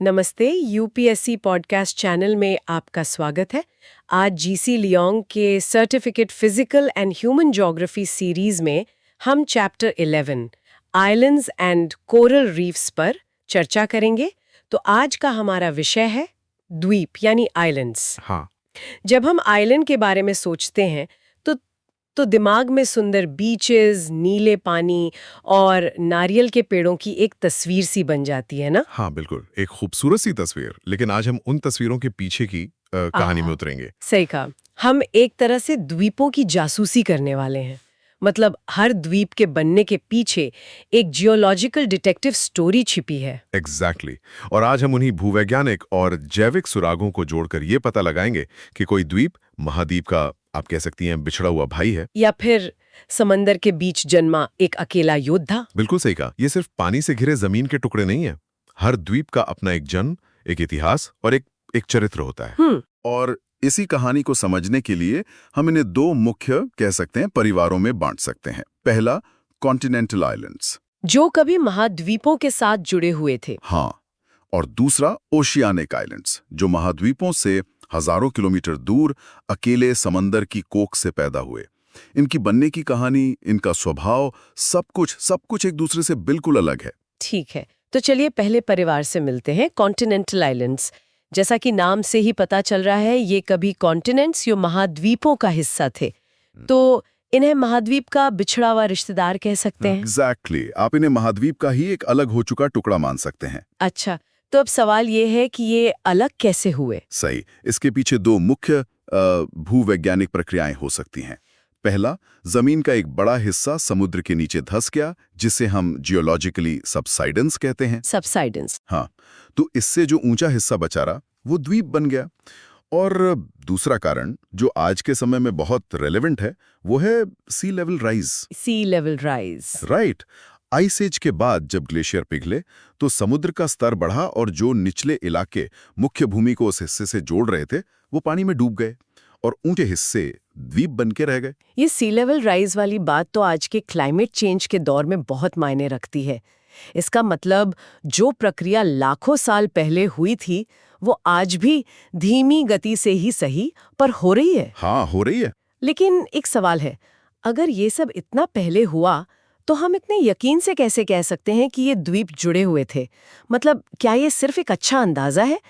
नमस्ते। UPSC podcast channel में आपका स्वागत है। आज जीसी लियोंग के certificate physical and human geography series में हम chapter 11 islands and coral reefs पर चर्चा करेंगे। तो आज का हमारा विषय है द्वीप यानी आइलैंड्स। हाँ। जब हम आइलैंड के बारे में सोचते हैं तो दिमाग में सुंदर बीचेस, नीले पानी और नारियल के पेड़ों की एक तस्वीर सी बन जाती है ना। हाँ बिल्कुल, एक खूबसूरत सी तस्वीर। लेकिन आज हम उन तस्वीरों के पीछे की कहानी में उतरेंगे। सही कहा। हम एक तरह से द्वीपों की जासूसी करने वाले हैं। मतलब हर द्वीप के बनने के पीछे एक जियोलॉजिकल डिटेक्टिव स्टोरी छिपी है। एग्जैक्टली। और आज हम उन्हीं भूवैज्ञानिक और जैविक सुरागों को जोड़कर ये पता लगाएंगे कि कोई द्वीप महाद्वीप का, आप कह सकती हैं, बिछड़ा हुआ भाई है, या फिर समंदर के बीच जन्मा एक अकेला योद्धा। बिल्कुल सही कहा। ये सिर्फ पानी से घिरे जमीन के टुकड़े नहीं है। हर द्वीप का अपना एक जन्म, एक इतिहास और एक चरित्र होता है। और इसी कहानी को समझने के लिए हम इन्हें दो मुख्य, कह सकते हैं, परिवारों में बांट सकते हैं। पहला, कॉन्टिनेंटल आइलैंड्स, जो कभी महाद्वीपों के साथ जुड़े हुए थे। हाँ। और दूसरा, ओशियानिक आइलैंड्स, जो महाद्वीपों से हजारों किलोमीटर दूर अकेले समंदर की कोख से पैदा हुए। इनकी बनने की कहानी, इनका स्वभाव, सब कुछ एक दूसरे से बिल्कुल अलग है। ठीक है, तो चलिए पहले परिवार से मिलते हैं, कॉन्टिनेंटल आइलैंड्स। जैसा कि नाम से ही पता चल रहा है, ये कभी कॉन्टिनेंट्स या महाद्वीपों का हिस्सा थे। तो इन्हें महाद्वीप का बिछड़ा हुआ रिश्तेदार कह सकते हैं। एग्जैक्टली। आप इन्हें महाद्वीप का ही एक अलग हो चुका टुकड़ा मान सकते हैं। अच्छा, तो अब सवाल ये है कि ये अलग कैसे हुए? सही। इसके पीछे दो मुख्य भूवैज्ञानिक प्रक्रियाएं हो सकती हैं। पहला, जमीन का एक बड़ा हिस्सा समुद्र के नीचे धंस गया, जिसे हम जियोलॉजिकली सबसाइडेंस कहते हैं। सबसाइडेंस। हाँ, तो इससे जो ऊंचा हिस्सा बचा रहा, वो द्वीप बन गया। और दूसरा कारण, जो आज के समय में बहुत रेलेवेंट है, वो है sea level rise. Sea level rise, right. Ice age के बाद जब ग्लेशियर पिघले, तो समुद्र का स्तर बढ़ा और जो निचले इलाके मुख्य भूमि को उस हिस्से से जोड़ रहे थे, वो पानी में डूब गए और ऊंचे हिस्से द्वीप बन के रह गए। ये सी लेवल राइज वाली बात तो आज के क्लाइमेट चेंज के दौर में बहुत मायने रखती है। इसका मतलब जो प्रक्रिया लाखों साल पहले हुई थी, वो आज भी धीमी गति से ही सही पर हो रही है। हाँ, हो रही है। लेकिन एक सवाल है, अगर ये सब इतना पहले हुआ, तो हम इतने यकीन से कैसे कह सकते हैं कि ये द्वीप जुड़े हुए थे? मतलब क्या ये सिर्फ एक अच्छा अंदाजा है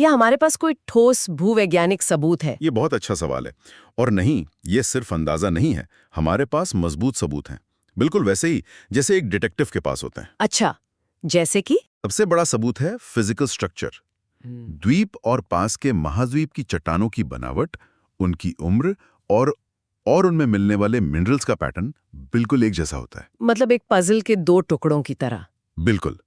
या हमारे पास कोई ठोस भूवैज्ञानिक सबूत है? ये बहुत अच्छा सवाल है। और नहीं, ये सिर्फ अंदाजा नहीं है, हमारे पास मजबूत सबूत हैं। बिल्कुल वैसे ही जैसे एक डिटेक्टिव के पास होते हैं। अच्छा, जैसे कि? सबसे बड़ा सबूत है फिजिकल स्ट्रक्चर। द्वीप और पास के महाद्वीप की चट्टानों की बनावट, उनकी उम्र और उनमें मिलने वाले मिनरल्स का पैटर्न बिल्कुल एक जैसा होता है। मतलब एक पजल के दो टुकड़ों की तरह। बिल्कुल,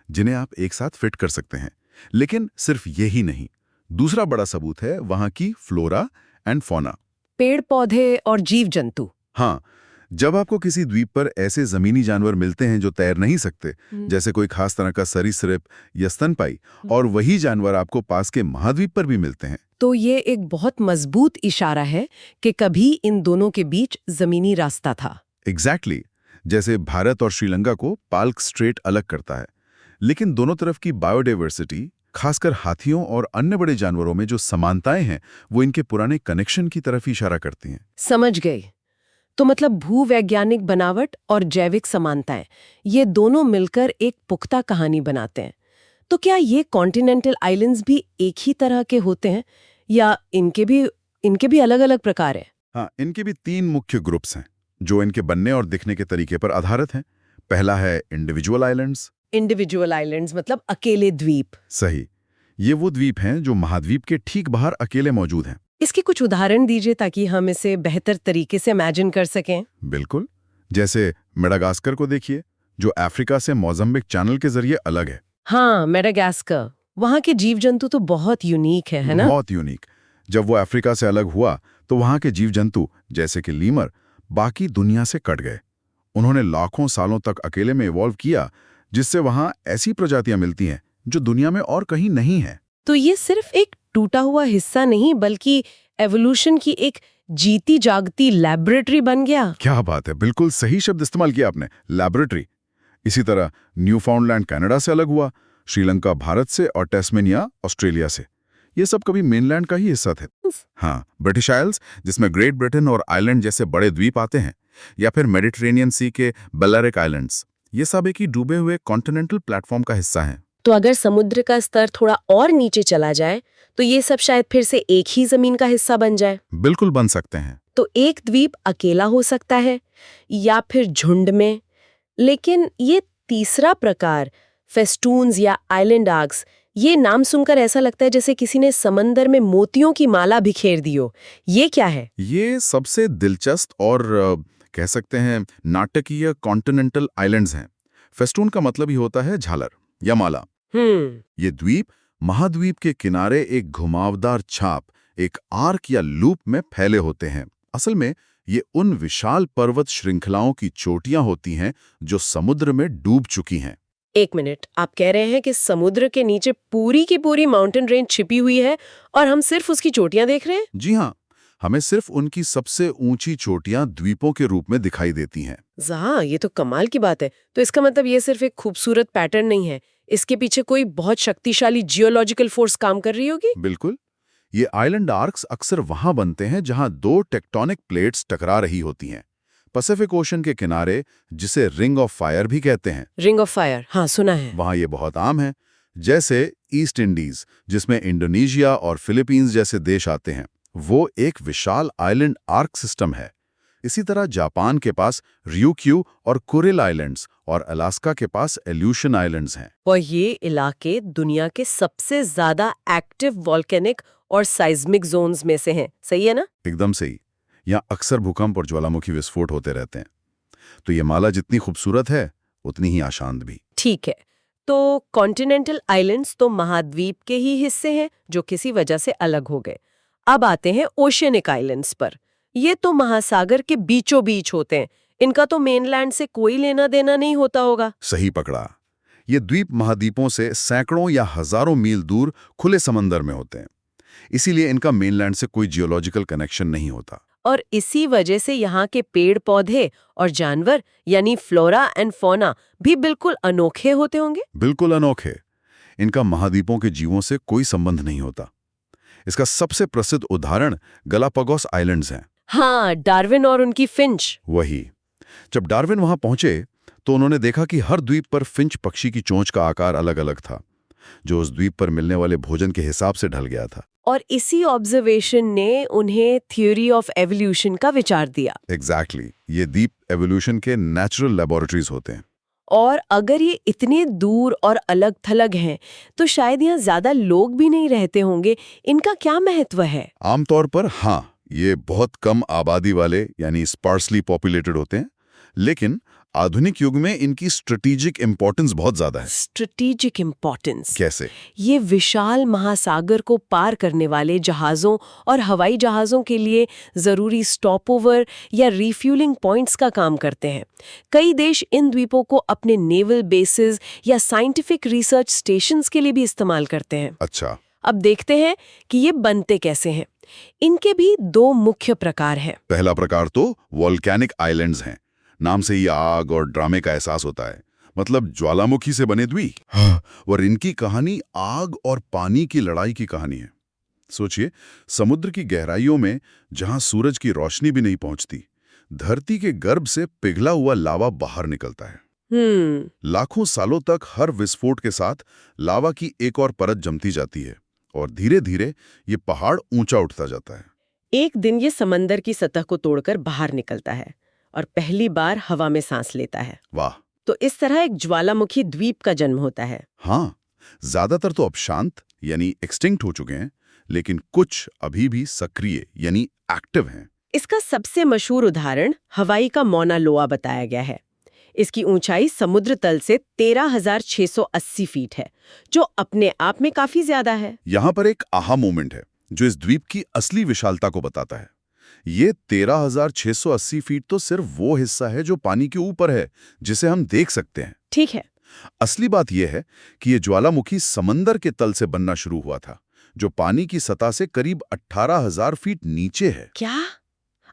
जिन्हें आप एक साथ फिट कर सकते हैं। लेकिन सिर्फ यही नहीं, दूसरा बड़ा सबूत है वहां की फ्लोरा एंड फौना। पेड़ पौधे और जीव जंतु। हाँ, जब आपको किसी द्वीप पर ऐसे जमीनी जानवर मिलते हैं जो तैर नहीं सकते, जैसे कोई खास तरह का सरीसृप या स्तनपाई, और वही जानवर आपको पास के महाद्वीप पर भी मिलते हैं, तो ये एक बहुत मजबूत इशारा है कि कभी इन दोनों के बीच जमीनी रास्ता था। एग्जैक्टली। जैसे भारत और श्रीलंका को पाल्क स्ट्रेट अलग करता है, लेकिन दोनों तरफ की बायोडाइवर्सिटी, खासकर हाथियों और अन्य बड़े जानवरों में जो समानताएं हैं, वो इनके पुराने कनेक्शन की तरफ इशारा करती हैं। समझ गई। तो मतलब भूवैज्ञानिक बनावट और जैविक समानताएं, ये दोनों मिलकर एक पुख्ता कहानी बनाते हैं। तो क्या ये कॉन्टिनेंटल आइलैंड्स भी एक ही तरह के होते हैं या इनके भी अलग-अलग प्रकार हैं? हाँ, इनके भी तीन मुख्य ग्रुप्स हैं जो इनके बनने और दिखने के तरीके पर आधारित हैं। पहला है इंडिविजुअल आइलैंड्स। इंडिविजुअल आइलैंड्स मतलब अकेले द्वीप। सही। ये वो द्वीप हैं जो महाद्वीप के ठीक बाहर अकेले मौजूद हैं। इसके कुछ उदाहरण दीजिए ताकि हम इसे बेहतर तरीके से इमेजिन कर सकें। बिल्कुल। जैसे मेडागास्कर को देखिए, जो अफ्रीका से मोज़म्बिक चैनल के जरिए अलग है। हाँ, मेडागास्कर। वहाँ के जीव जंतु तो बहुत यूनिक है ना? बहुत यूनिक। जब वो अफ्रीका से अलग हुआ, तो वहाँ के जीव जंतु, जैसे कि लीमर, बाकी दुनिया से कट गए। उन्होंने लाखों सालों तक अकेले में इवॉल्व किया, जिससे वहाँ ऐसी प्रजातियां मिलती हैं जो दुनिया में और कहीं नहीं है। तो ये सिर्फ एक टूटा हुआ हिस्सा नहीं, बल्कि एवोल्यूशन की एक जीती जागती लैबोरेटरी बन गया। क्या बात है, बिल्कुल सही शब्द इस्तेमाल किया आपने, लैबोरेटरी। इसी तरह न्यूफाउंडलैंड कनाडा से अलग हुआ, श्रीलंका भारत से और टैस्मेनिया ऑस्ट्रेलिया से। ये सब कभी मेनलैंड का ही हिस्सा थे। हाँ, ब्रिटिश आइल्स, जिसमें ग्रेट ब्रिटेन और आइलैंड जैसे बड़े द्वीप आते हैं, या फिर मेडिटेरेनियन सी के बेलेरिक आइलैंड्स, ये सब एक ही डूबे हुए कॉन्टिनेंटल प्लेटफॉर्म का हिस्सा हैं। तो अगर समुद्र का स्तर थोड़ा और नीचे चला जाए तो ये सब शायद फिर से एक ही जमीन का हिस्सा बन जाए। बिल्कुल बन सकते हैं। तो एक द्वीप अकेला हो सकता है या फिर झुंड में। लेकिन ये तीसरा प्रकार, फेस्टून्स या आइलैंड आर्क्स, ये नाम सुनकर ऐसा लगता है जैसे किसी ने समंदर में मोतियों की माला बिखेर दी हो। ये क्या है? ये सबसे दिलचस्प और कह सकते हैं नाटकीय कॉन्टिनेंटल आइलैंड्स हैं। फेस्टून का मतलब ही होता है झालर या माला। ये द्वीप महाद्वीप के किनारे एक घुमावदार छाप, एक आर्क या लूप में फैले होते हैं। असल में ये उन विशाल पर्वत श्रृंखलाओं की चोटियां होती हैं जो समुद्र में डूब चुकी हैं। एक मिनट, आप कह रहे हैं कि समुद्र के नीचे पूरी की पूरी माउंटेन रेंज छिपी हुई है और हम सिर्फ उसकी चोटियां देख रहे हैं? जी हाँ, हमें सिर्फ उनकी सबसे ऊंची चोटियां द्वीपों के रूप में दिखाई देती हैं। हाँ, ये तो कमाल की बात है। तो इसका मतलब ये सिर्फ एक खूबसूरत पैटर्न नहीं है, इसके पीछे कोई बहुत शक्तिशाली जियोलॉजिकल फोर्स काम कर रही होगी। बिल्कुल। ये आइलैंड आर्क्स अक्सर वहां बनते हैं जहां दो टेक्टोनिक प्लेट्स टकरा रही होती हैं। पैसिफिक ओशन के किनारे, जिसे रिंग ऑफ फायर भी कहते हैं। रिंग ऑफ फायर, हाँ सुना है। वहां ये बहुत आम है। जैसे ईस्ट इंडीज, जिसमें इंडोनेशिया और फिलीपींस जैसे देश आते हैं, वो एक विशाल आइलैंड आर्क सिस्टम है। इसी तरह जापान के पास ryukyu और कुरिल आइलैंड्स और अलास्का के पास एल्यूशन आइलैंड्स हैं। और ये इलाके दुनिया के सबसे ज्यादा एक्टिव वॉल्केनिक और साइज्मिक जोन्स में से हैं, सही है ना? एकदम सही। यहाँ अक्सर भूकंप और ज्वालामुखी विस्फोट होते रहते हैं। तो ये माला जितनी खूबसूरत है, उतनी ही अशांत भी। ठीक है, तो कॉन्टिनेंटल आइलैंड्स तो महाद्वीप के ही हिस्से हैं जो किसी वजह से अलग हो गए। अब आते हैं ओशियनिक आइलैंड्स पर। ये तो महासागर के बीचों बीच होते हैं, इनका तो मेनलैंड से कोई लेना देना नहीं होता होगा। सही पकड़ा। ये द्वीप महाद्वीपों से सैकड़ों या हजारों मील दूर खुले समंदर में होते हैं। इसीलिए इनका मेनलैंड से कोई जियोलॉजिकल कनेक्शन नहीं होता। और इसी वजह से यहाँ के पेड़ पौधे और जानवर यानी फ्लोरा एंड फौना भी बिल्कुल अनोखे होते होंगे। बिल्कुल अनोखे। इनका महाद्वीपों के जीवों से कोई संबंध नहीं होता। इसका सबसे प्रसिद्ध उदाहरण गलापागोस आइलैंड्स हैं। हाँ, डार्विन और उनकी फिंच। वही। जब डार्विन वहां पहुंचे तो उन्होंने देखा कि हर द्वीप पर फिंच पक्षी की चोंच का आकार अलग अलग था, जो उस द्वीप पर मिलने वाले भोजन के हिसाब से ढल गया था। और इसी ऑब्जर्वेशन ने उन्हें थ्योरी ऑफ एवोल्यूशन का विचार दिया। एग्जैक्टली। ये द्वीप एवोल्यूशन के नेचुरल लेबोरेटरीज होते हैं। और अगर ये इतने दूर और अलग थलग हैं तो शायद यहाँ ज्यादा लोग भी नहीं रहते होंगे। इनका क्या महत्व है? आमतौर पर हाँ, ये बहुत कम आबादी वाले यानी स्पार्सली पॉपुलेटेड होते हैं, लेकिन आधुनिक युग में इनकी स्ट्रेटेजिक इंपॉर्टेंस बहुत ज्यादा है। स्ट्रेटेजिक इंपॉर्टेंस कैसे? ये विशाल महासागर को पार करने वाले जहाज़ों और हवाई जहाज़ों के लिए ज़रूरी स्टॉपओवर या रिफ्यूलिंग पॉइंट्स का काम करते हैं। कई देश इन द्वीपों को अपने नेवल बेसिस या साइंटिफिक रिसर्च स्टेशंस के लिए भी इस्तेमाल करते हैं। अच्छा। अब देखते हैं कि ये बनते कैसे हैं। इनके भी दो मुख्य प्रकार हैं। पहला प्रकार तो वॉल्केनिक आइलैंड्स हैं। नाम से ही आग और ड्रामे का एहसास होता है, मतलब ज्वालामुखी से बने द्वीप। और इनकी कहानी आग और पानी की लड़ाई की कहानी है। सोचिए, समुद्र की गहराइयों में जहां सूरज की रोशनी भी नहीं पहुंचती, धरती के गर्भ से पिघला हुआ लावा बाहर निकलता है। लाखों सालों तक हर विस्फोट के साथ लावा की एक और परत जमती जाती है और धीरे धीरे ये पहाड़ ऊंचा उठता जाता है। एक दिन ये समंदर की सतह को तोड़कर बाहर निकलता है और पहली बार हवा में सांस लेता है। वाह। तो इस तरह एक ज्वालामुखी द्वीप का जन्म होता है। हाँ, ज्यादातर तो अब शांत यानी एक्सटिंक्ट हो चुके हैं, लेकिन कुछ अभी भी सक्रिय यानी एक्टिव हैं। इसका सबसे मशहूर उदाहरण हवाई का मौना लोआ बताया गया है। इसकी ऊंचाई समुद्र तल से 13,680 फीट है, जो अपने आप में काफी ज्यादा है। यहाँ पर एक आहा मोमेंट है जो इस द्वीप की असली विशालता को बताता है। ये 13,680 फीट तो सिर्फ वो हिस्सा है जो पानी के ऊपर है, जिसे हम देख सकते हैं। ठीक है। असली बात यह है कि ये ज्वालामुखी समंदर के तल से बनना शुरू हुआ था, जो पानी की सतह से करीब 18,000 फीट नीचे है। क्या?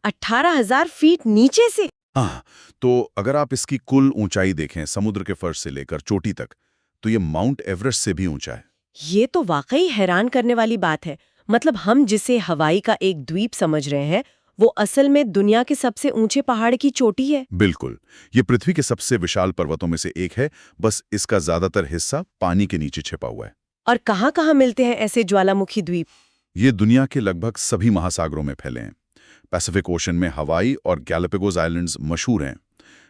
18,000 फीट नीचे से? हाँ, तो अगर आप इसकी कुल ऊंचाई देखें समुद्र के फर्श से लेकर चोटी तक, तो ये माउंट एवरेस्ट से भी ऊंचा है। ये तो वाकई हैरान करने वाली बात है। मतलब हम जिसे हवाई का एक द्वीप समझ रहे हैं, वो असल में दुनिया के सबसे ऊंचे पहाड़ की चोटी है। बिल्कुल, ये पृथ्वी के सबसे विशाल पर्वतों में से एक है, बस इसका ज्यादातर हिस्सा पानी के नीचे छिपा हुआ है। और कहाँ-कहाँ मिलते हैं ऐसे ज्वालामुखी द्वीप? ये दुनिया के लगभग सभी महासागरों में फैले हैं। पैसिफिक ओशन में हवाई और गैलापागोस आइलैंड्स मशहूर हैं।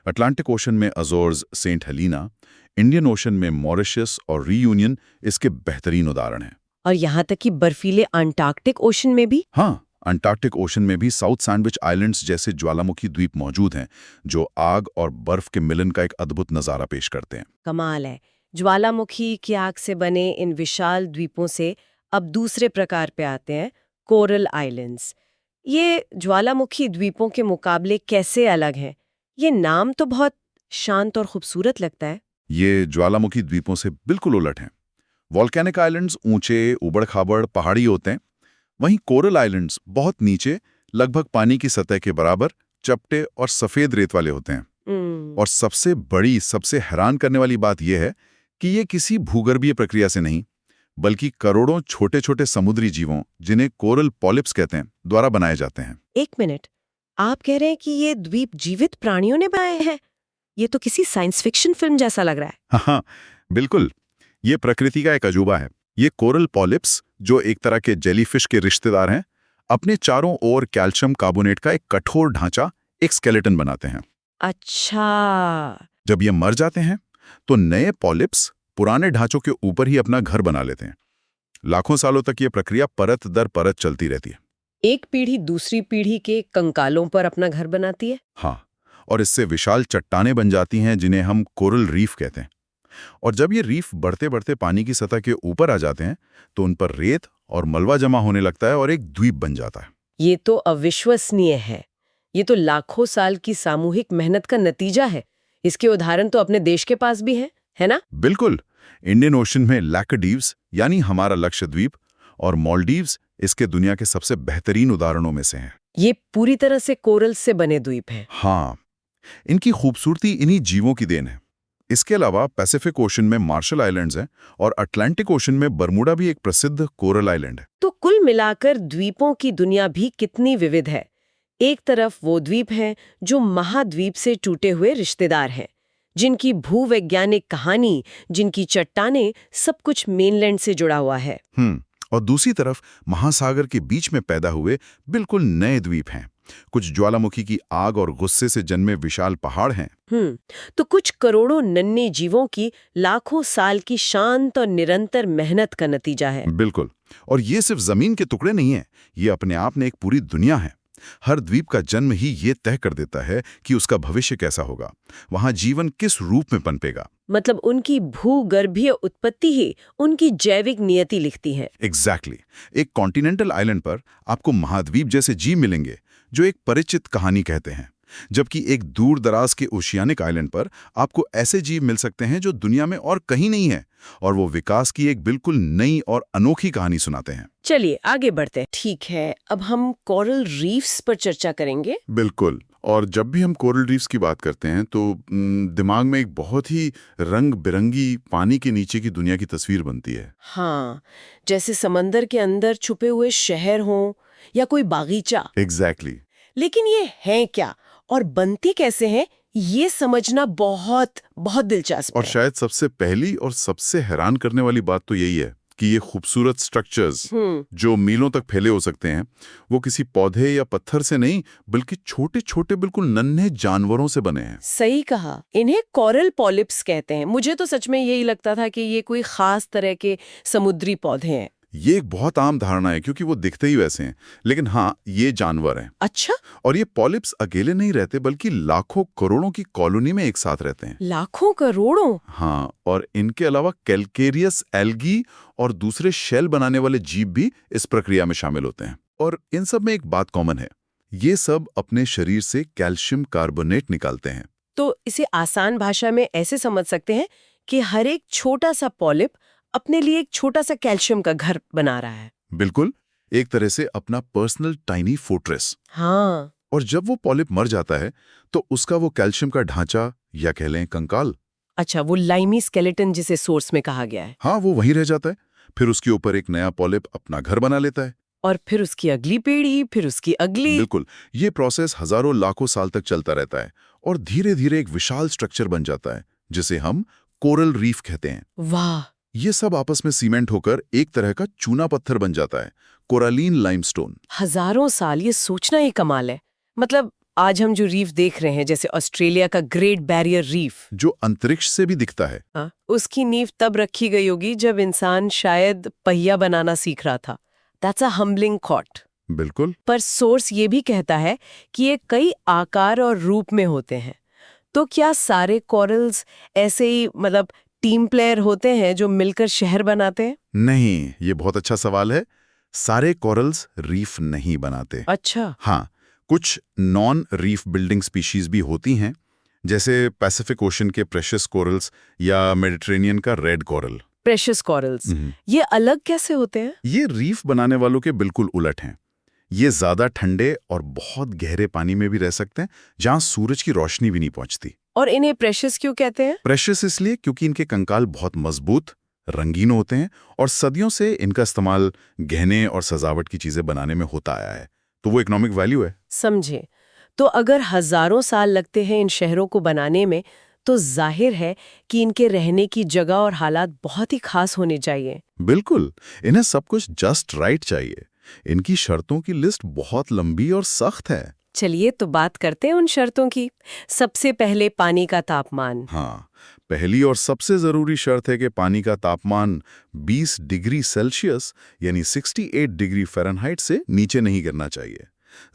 अटलांटिक ओशन में Azores, Saint Helena, Indian ocean में मॉरिशस और रीयूनियन इसके बेहतरीन उदाहरण हैं। और यहाँ तक कि बर्फीले अंटार्कटिक ओशन में भी? हाँ, अंटार्कटिक ओशन में भी साउथ सैंडविच आइलैंड्स जैसे ज्वालामुखी द्वीप मौजूद हैं, जो आग और बर्फ के मिलन का एक अद्भुत नजारा पेश करते हैं। कमाल है। ज्वालामुखी की आग से बने इन विशाल द्वीपों से अब दूसरे प्रकार पे आते हैं, कोरल आइलैंड्स। ये ज्वालामुखी द्वीपों के मुकाबले कैसे अलग हैं? ये नाम तो बहुत शांत और खूबसूरत लगता है। ये ज्वालामुखी द्वीपों से बिल्कुल उलट हैं। वॉल्केनिक आइलैंड्स ऊंचे, उबड़-खाबड़ पहाड़ी होते हैं, वहीं कोरल आइलैंड्स बहुत नीचे, लगभग पानी की सतह के बराबर, चपटे और सफेद रेत वाले होते हैं। और सबसे बड़ी, सबसे हैरान करने वाली बात यह है कि ये किसी भूगर्भीय प्रक्रिया से नहीं, बल्कि करोड़ों छोटे-छोटे समुद्री जीवों, जिन्हें कोरल पॉलिप्स कहते हैं, द्वारा बनाए जाते हैं। एक मिनट, आप कह रहे हैं कि ये द्वीप जीवित प्राणियों ने बनाए हैं? ये तो किसी साइंस फिक्शन फिल्म जैसा लग रहा है। हाँ, बिल्कुल। ये प्रकृति का एक अजूबा है। ये कोरल पॉलिप्स, जो एक तरह के जेलीफिश के रिश्तेदार हैं, अपने चारों ओर कैल्शियम कार्बोनेट का एक कठोर ढांचा, एक स्केलेटन बनाते हैं। अच्छा। जब ये मर जाते हैं, तो नए पॉलिप्स पुराने ढांचों के ऊपर ही अपना घर बना लेते हैं। लाखों सालों तक ये प्रक्रिया परत दर परत चलती रहती है। एक पीढ़ी दूसरी पीढ़ी के कंकालों पर अपना घर बनाती है। हाँ, और इससे विशाल चट्टानें बन जाती हैं, जिन्हें हम कोरल रीफ कहते हैं। और जब ये रीफ बढ़ते बढ़ते पानी की सतह के ऊपर आ जाते हैं, तो उन पर रेत और मलबा जमा होने लगता है और एक द्वीप बन जाता है। ये तो अविश्वसनीय है। ये तो लाखों साल की सामूहिक मेहनत का नतीजा है। इसके उदाहरण तो अपने देश के पास भी हैं, है ना? बिल्कुल। इंडियन ओशन में लैक्डिव्स, यानी हमारा लक्षद्वीप, और मालदीव्स इसके दुनिया के सबसे बेहतरीन उदाहरणों में से हैं। ये पूरी तरह से कोरल से बने द्वीप हैं। हाँ, इनकी खूबसूरती इन्हीं जीवों की देन है। इसके अलावा पैसिफिक ओशन में मार्शल आइलैंड्स हैं और अटलांटिक ओशन में बरमूडा भी एक प्रसिद्ध कोरल आइलैंड है। तो कुल मिलाकर द्वीपों की दुनिया भी कितनी विविध है। एक तरफ वो द्वीप हैं जो महाद्वीप से टूटे हुए रिश्तेदार हैं, जिनकी भूवैज्ञानिक कहानी, जिनकी चट्टानें, सब कुछ मेनलैंड से जुड़ा हुआ है। और दूसरी तरफ महासागर के बीच में पैदा हुए बिल्कुल नए द्वीप हैं। कुछ ज्वालामुखी की आग और गुस्से से जन्मे विशाल पहाड़ हैं। तो कुछ करोड़ों नन्हे जीवों की लाखों साल की शांत और निरंतर मेहनत का नतीजा है। बिल्कुल। और ये सिर्फ जमीन के टुकड़े नहीं हैं, ये अपने आप में एक पूरी दुनिया है। हर द्वीप का जन्म ही ये तय कर देता है कि उसका भविष्य कैसा होगा, वहां जीवन किस रूप में पनपेगा। मतलब उनकी भूगर्भीय उत्पत्ति ही उनकी जैविक नियति लिखती है। एग्जैक्टली। एक कॉन्टिनेंटल आइलैंड पर आपको महाद्वीप जैसे जीव मिलेंगे, जो एक परिचित कहानी कहते हैं, जबकि एक दूर दराज के ओशियानिक आइलैंड पर आपको ऐसे जीव मिल सकते हैं जो दुनिया में और कहीं नहीं है, और वो विकास की एक बिल्कुल नई और अनोखी कहानी सुनाते हैं। चलिए आगे बढ़ते हैं। ठीक है, अब हम कोरल रीफ्स पर चर्चा करेंगे। बिल्कुल। और जब भी हम कोरल रीफ्स की बात करते हैं, तो दिमाग में एक बहुत ही रंग बिरंगी पानी के नीचे की दुनिया की तस्वीर बनती है। हाँ, जैसे समंदर के अंदर छुपे हुए शहर हों या कोई बागीचा। एग्जैक्टली। लेकिन ये हैं क्या और बनते कैसे हैं, ये समझना बहुत बहुत दिलचस्प और है। शायद सबसे पहली और सबसे हैरान करने वाली बात तो यही है कि ये खूबसूरत स्ट्रक्चर्स जो मीलों तक फैले हो सकते हैं, वो किसी पौधे या पत्थर से नहीं, बल्कि छोटे छोटे बिल्कुल नन्हे जानवरों से बने हैं। सही कहा, इन्हें कोरल पॉलिप्स कहते हैं। मुझे तो सच में यही लगता था कि ये कोई खास तरह के समुद्री पौधे हैं। ये एक बहुत आम धारणा है, क्योंकि वो दिखते ही वैसे हैं, लेकिन हाँ, ये जानवर हैं। अच्छा। और ये पॉलिप्स अकेले नहीं रहते, बल्कि लाखों करोड़ों की कॉलोनी में एक साथ रहते हैं। लाखों करोड़ों? हाँ, और इनके अलावा कैल्केरियस एल्गी और दूसरे शेल बनाने वाले जीव भी इस प्रक्रिया में शामिल होते हैं। और इन सब में एक बात कॉमन है, ये सब अपने शरीर से कैल्शियम कार्बोनेट निकालते हैं। तो इसे आसान भाषा में ऐसे समझ सकते हैं कि हर एक छोटा सा पॉलिप अपने लिए एक छोटा सा कैल्शियम का घर बना रहा है। बिल्कुल, एक तरह से अपना पर्सनल टाइनी फोर्ट्रेस। हाँ। और जब वो पॉलिप मर जाता है, तो उसका वो कैल्शियम का ढांचा, या कह लें कंकाल, अच्छा, वो लाइमी स्केलेटन जिसे सोर्स में कहा गया है। हाँ, वो वहीं रह जाता है। फिर उसके ऊपर एक नया पॉलिप अपना घर बना लेता है। और फिर उसकी अगली पीढ़ी, फिर उसकी अगली। बिल्कुल, ये प्रोसेस हजारों लाखों साल तक चलता रहता है और धीरे धीरे एक विशाल स्ट्रक्चर बन जाता है जिसे हम कोरल रीफ कहते हैं। वाह। ये सब आपस में सीमेंट होकर एक तरह का चूना पत्थर बन जाता है, कोरालीन लाइमस्टोन। हजारों साल, ये सोचना ही कमाल है। मतलब आज हम जो रीफ देख रहे हैं, जैसे ऑस्ट्रेलिया का ग्रेट बैरियर रीफ, जो अंतरिक्ष से भी दिखता है। हाँ, उसकी नींव तब रखी गई होगी जब इंसान शायद पहिया बनाना सीख रहा था। That's a humbling thought. बिल्कुल। पर सोर्स ये भी कहता है कि ये कई आकार और रूप में होते हैं। तो क्या सारे कोरल्स ऐसे ही मतलब टीम प्लेयर होते हैं जो मिलकर शहर बनाते हैं? नहीं, ये बहुत अच्छा सवाल है। सारे कोरल्स रीफ नहीं बनाते। अच्छा। हाँ, कुछ नॉन रीफ बिल्डिंग स्पीशीज भी होती हैं, जैसे पैसिफिक ओशन के प्रेशियस कोरल्स या मेडिटेरेनियन का रेड कोरल। प्रेशियस कोरल्स, ये अलग कैसे होते हैं? ये रीफ बनाने वालों के बिल्कुल उलट हैं। ये ज्यादा ठंडे और बहुत गहरे पानी में भी रह सकते हैं, जहां सूरज की रोशनी भी नहीं पहुंचती। और इन्हें प्रेशियस क्यों कहते हैं? प्रेशियस इसलिए क्योंकि इनके कंकाल बहुत मजबूत, रंगीन होते हैं और सदियों से इनका इस्तेमाल गहने और सजावट की चीजें बनाने में होता आया है, तो वो इकोनॉमिक वैल्यू है। समझे। तो अगर हजारों साल लगते हैं इन शहरों को बनाने में, तो जाहिर है कि इनके रहने की जगह और हालात बहुत ही खास होने चाहिए। बिल्कुल, इन्हें सब कुछ जस्ट राइट चाहिए। इनकी शर्तों की लिस्ट बहुत लंबी और सख्त है। चलिए तो बात करते हैं उन शर्तों की। सबसे पहले पानी का तापमान। हाँ, पहली और सबसे जरूरी शर्त है कि पानी का तापमान 20 डिग्री सेल्सियस यानी 68 डिग्री फ़ारेनहाइट से नीचे नहीं गिरना चाहिए।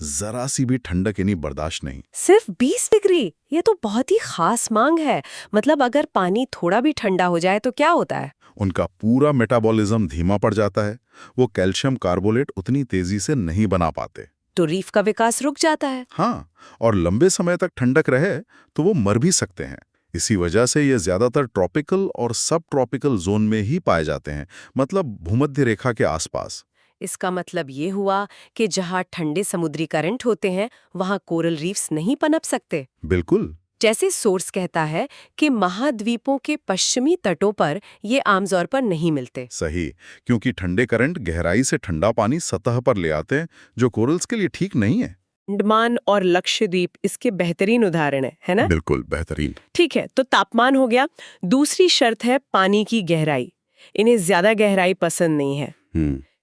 जरा सी भी ठंडक इन्हीं बर्दाश्त नहीं। सिर्फ 20 डिग्री? ये तो बहुत ही खास मांग है। मतलब अगर पानी थोड़ा भी ठंडा हो जाए तो क्या होता है? उनका पूरा मेटाबॉलिज्म धीमा पड़ जाता है। वो कैल्शियम कार्बोनेट उतनी तेजी से नहीं बना पाते, तो रीफ का विकास रुक जाता है। हाँ, और लंबे समय तक ठंडक रहे तो वो मर भी सकते हैं। इसी वजह से ये ज्यादातर ट्रॉपिकल और सब ट्रॉपिकल जोन में ही पाए जाते हैं, मतलब भूमध्य रेखा के आसपास। इसका मतलब ये हुआ कि जहाँ ठंडे समुद्री करंट होते हैं, वहाँ कोरल रीफ्स नहीं पनप सकते। बिल्कुल। जैसे सोर्स कहता है कि महाद्वीपों के पश्चिमी तटों पर ये आमतौर पर नहीं मिलते। सही, क्योंकि ठंडे करंट गहराई से ठंडा पानी सतह पर ले आते हैं, जो कोरल्स के लिए ठीक नहीं है। अंडमान और लक्षद्वीप इसके बेहतरीन उदाहरण है ना? बिल्कुल बेहतरीन। ठीक है, तो तापमान हो गया। दूसरी शर्त है पानी की गहराई। इन्हें ज्यादा गहराई पसंद नहीं है।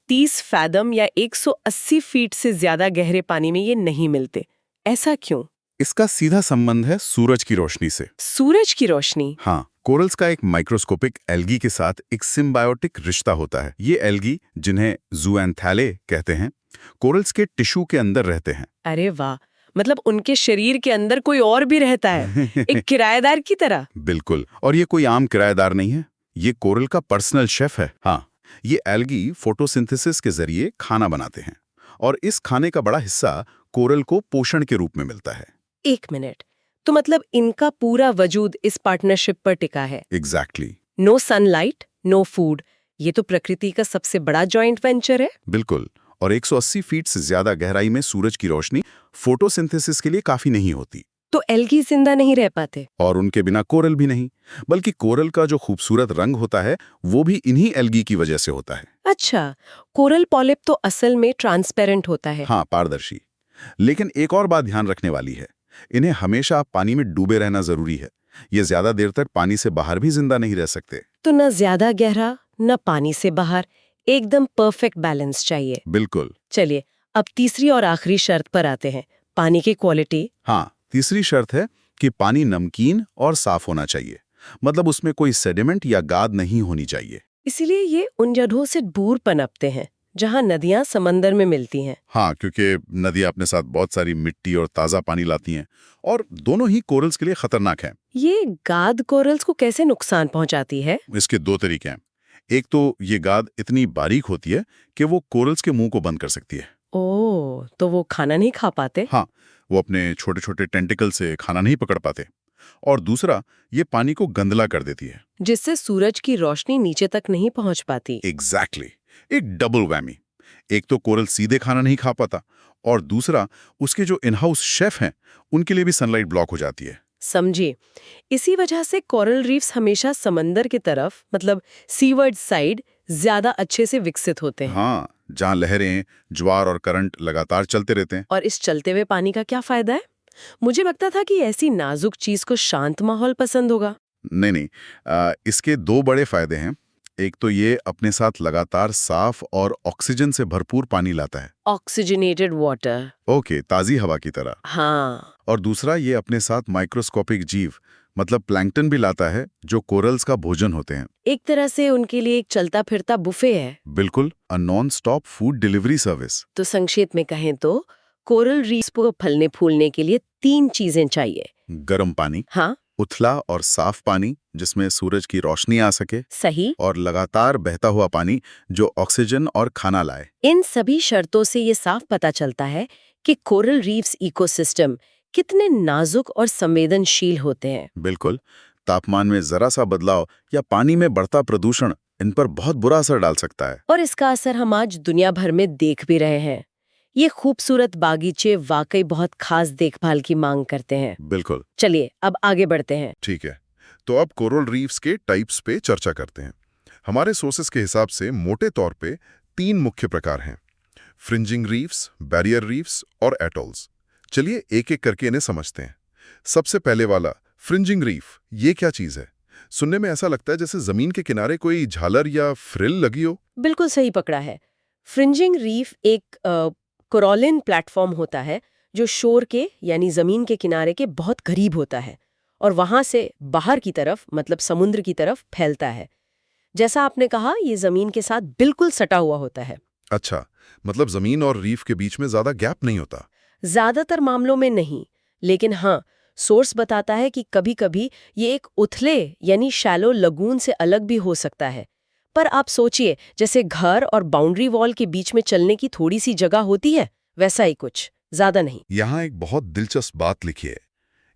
30 फैदम या 180 फीट से ज्यादा गहरे पानी में ये नहीं मिलते। ऐसा क्यों? इसका सीधा संबंध है सूरज की रोशनी से। सूरज की रोशनी? हाँ, कोरल्स का एक माइक्रोस्कोपिक एल्गी के साथ एक सिम्बायोटिक रिश्ता होता है। ये एल्गी, जिन्हें ज़ूएंथैले कहते हैं, कोरल्स के टिश्यू के अंदर रहते हैं। अरे वाह, मतलब उनके शरीर के अंदर कोई और भी रहता है, एक किराएदार की तरह। बिल्कुल, और ये कोई आम किराएदार नहीं है, ये कोरल का पर्सनल शेफ है। हाँ, ये एल्गी फोटोसिंथेसिस के जरिए खाना बनाते हैं और इस खाने का बड़ा हिस्सा कोरल को पोषण के रूप में मिलता है। एक मिनट, तो मतलब इनका पूरा वजूद इस पार्टनरशिप पर टिका है। Exactly. No sunlight, no food, ये तो प्रकृति का सबसे बड़ा जॉइंट वेंचर है। बिल्कुल, और 180 फीट से ज्यादा गहराई में सूरज की रोशनी फोटोसिंथेसिस के लिए काफी नहीं होती। तो एल्गी जिंदा नहीं रह पाते। और उनके बिना कोरल भी नहीं, बल्कि कोरल का जो खूबसूरत रंग होता है वो भी इन्हीं एल्गी की वजह से होता है। अच्छा, कोरल पॉलिप तो असल में ट्रांसपेरेंट होता है। हाँ, पारदर्शी। लेकिन एक और बात ध्यान रखने वाली है, इन्हें हमेशा पानी में डूबे रहना जरूरी है। ये ज्यादा देर तक पानी से बाहर भी जिंदा नहीं रह सकते। तो न ज्यादा गहरा न पानी से बाहर, एकदम परफेक्ट बैलेंस चाहिए। बिल्कुल। चलिए अब तीसरी और आखिरी शर्त पर आते हैं, पानी की क्वालिटी। हाँ, तीसरी शर्त है कि पानी नमकीन और साफ होना चाहिए, मतलब उसमें कोई सेडिमेंट या गाद नहीं होनी चाहिए। इसीलिए ये उन जगहों से दूर पनपते हैं जहाँ नदियाँ समंदर में मिलती हैं। हाँ, क्योंकि नदियाँ अपने साथ बहुत सारी मिट्टी और ताज़ा पानी लाती हैं और दोनों ही कोरल्स के लिए खतरनाक हैं। ये गाद कोरल्स को कैसे नुकसान पहुंचाती है? इसके दो तरीके हैं। एक तो ये गाद इतनी बारीक होती है कि वो कोरल्स के मुंह को बंद कर सकती है। ओह, तो वो खाना नहीं खा पाते? हाँ, वो अपने छोटे छोटे टेंटिकल से खाना नहीं पकड़ पाते। और दूसरा, ये पानी को गंदला कर देती है, जिससे सूरज की रोशनी नीचे तक नहीं पहुंच पाती। एग्जैक्टली। एक डबल वैमी। एक तो कोरल सीधे खाना नहीं खा पाता और दूसरा, उसके जो इन हाउस शेफ हैं उनके लिए भी सनलाइट ब्लॉक हो जाती है। समझिए। इसी वजह से कोरल रीफ्स हमेशा समंदर की तरफ मतलब सीवर्ड साइड ज्यादा अच्छे से विकसित होते हैं। हाँ, जहाँ लहरें, ज्वार और करंट लगातार चलते रहते हैं। और इस चलते हुए पानी का क्या फायदा है? मुझे लगता था कि ऐसी नाजुक चीज को शांत माहौल पसंद होगा। नहीं नहीं, इसके दो बड़े फायदे हैं। एक तो ये अपने साथ लगातार साफ और ऑक्सीजन से भरपूर पानी लाता है। Oxygenated water. ओके, ताज़ी हवा की तरह। हाँ। और दूसरा, ये अपने साथ माइक्रोस्कोपिक जीव मतलब प्लैंकटन भी लाता है, जो कोरल्स का भोजन होते हैं। एक तरह से उनके लिए एक चलता फिरता बुफे है। बिल्कुल, a non stop food delivery service. तो संक्षेप में कहें तो कोरल रीफ्स को फलने फूलने के लिए 3 चीजें चाहिए। गर्म पानी, हाँ, उथला और साफ पानी जिसमें सूरज की रोशनी आ सके, सही। और लगातार बहता हुआ पानी जो ऑक्सीजन और खाना लाए। इन सभी शर्तों से ये साफ पता चलता है कि कोरल रीफ्स इकोसिस्टम कितने नाजुक और संवेदनशील होते हैं। बिल्कुल, तापमान में जरा सा बदलाव या पानी में बढ़ता प्रदूषण इन पर बहुत बुरा असर डाल सकता है। और इसका असर हम आज दुनिया भर में देख भी रहे हैं। ये खूबसूरत बागीचे वाकई बहुत खास देखभाल की मांग करते हैं। बिल्कुल। चलिए अब आगे बढ़ते हैं। ठीक है, तो अब कोरल रीफ्स के टाइप्स पे चर्चा करते हैं। हमारे सोर्सेस के हिसाब से मोटे तौर पे 3 मुख्य प्रकार हैं: फ्रिंजिंग रीफ्स, बैरियर रीफ्स और एटोल्स। चलिए एक एक करके इन्हें समझते हैं। सबसे पहले वाला फ्रिंजिंग रीफ, ये क्या चीज है? सुनने में ऐसा लगता है जैसे जमीन के किनारे कोई झालर या फ्रिल लगी हो। बिल्कुल सही पकड़ा है। फ्रिंजिंग रीफ एक कोरलिन प्लेटफॉर्म होता है जो शोर के यानी जमीन के किनारे के बहुत करीब होता है और वहां से बाहर की तरफ मतलब समुद्र की तरफ फैलता है। जैसा आपने कहा, ये जमीन के साथ बिल्कुल सटा हुआ होता है। अच्छा, मतलब जमीन और रीफ के बीच में ज्यादा गैप नहीं होता। ज्यादातर मामलों में नहीं, लेकिन हाँ, सोर्स बताता है कि कभी-कभी ये एक उथले यानी शैलो लगून से अलग भी हो सकता है। पर आप सोचिए, जैसे घर और बाउंड्री वॉल के बीच में चलने की थोड़ी सी जगह होती है, वैसा ही कुछ, ज्यादा नहीं। यहाँ एक बहुत दिलचस्प बात लिखी है।